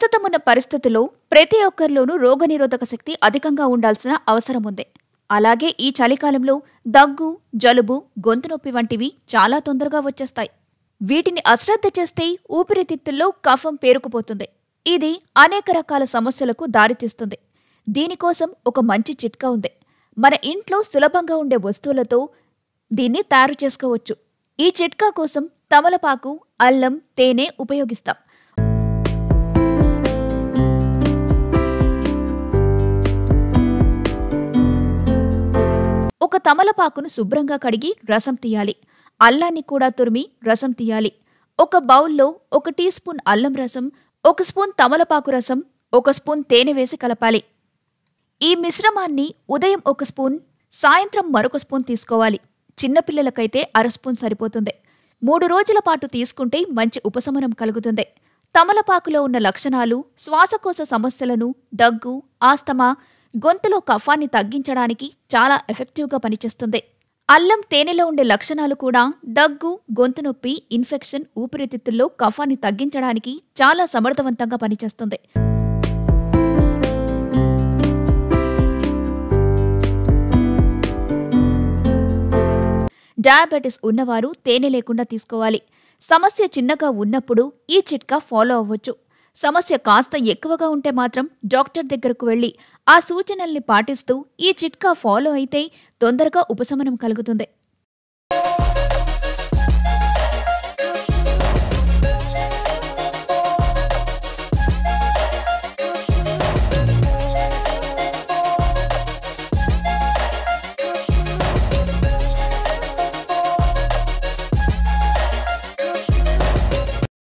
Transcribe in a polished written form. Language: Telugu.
ప్రస్తుతమున్న పరిస్థితుల్లో ప్రతి ఒక్కరిలోనూ రోగనిరోధక శక్తి అధికంగా ఉండాల్సిన అవసరం ఉంది. అలాగే ఈ చలికాలంలో దగ్గు, జలుబు, గొంతు నొప్పి వంటివి చాలా తొందరగా వచ్చేస్తాయి. వీటిని అశ్రద్ధ చేస్తే ఊపిరితిత్తుల్లో కఫం పేరుకుపోతుంది. ఇది అనేక రకాల సమస్యలకు దారితీస్తుంది. దీనికోసం ఒక మంచి చిట్కా ఉంది. మన ఇంట్లో సులభంగా ఉండే వస్తువులతో దీన్ని తయారు చేసుకోవచ్చు. ఈ చిట్కా కోసం తమలపాకు, అల్లం, తేనె ఉపయోగిస్తాం. ఒక తమలపాకును శుభ్రంగా కడిగి రసం తీయాలి. అల్లాన్ని కూడా తురిమి రసం తీయాలి. ఒక బౌల్లో 1 టీ స్పూన్ అల్లం రసం, 1 స్పూన్ తమలపాకు రసం, 1 స్పూన్ తేనె వేసి కలపాలి. ఈ మిశ్రమాన్ని ఉదయం 1 స్పూన్, సాయంత్రం మరొక స్పూన్ తీసుకోవాలి. చిన్నపిల్లలకైతే 1/2 స్పూన్ సరిపోతుంది. 3 రోజుల పాటు తీసుకుంటే మంచి ఉపశమనం కలుగుతుంది. తమలపాకులో ఉన్న లక్షణాలు శ్వాసకోశ సమస్యలను, దగ్గు, ఆస్తమా, గొంతులో కఫాన్ని తగ్గించడానికి చాలా ఎఫెక్టివ్గా పనిచేస్తుంది. అల్లం, తేనెలో ఉండే లక్షణాలు కూడా దగ్గు, గొంతు నొప్పి, ఇన్ఫెక్షన్, ఊపిరితిత్తుల్లో కఫాన్ని తగ్గించడానికి చాలా సమర్థవంతంగా పనిచేస్తుంది. డయాబెటిస్ ఉన్నవారు తేనె లేకుండా తీసుకోవాలి. సమస్య చిన్నగా ఉన్నప్పుడు ఈ చిట్కా ఫాలో అవ్వచ్చు. సమస్య కాస్త ఎక్కువగా ఉంటే మాత్రం డాక్టర్ దగ్గరకు వెళ్లి ఆ సూచనల్ని పాటిస్తూ ఈ చిట్కా ఫాలో అయితే తొందరగా ఉపశమనం కలుగుతుంది.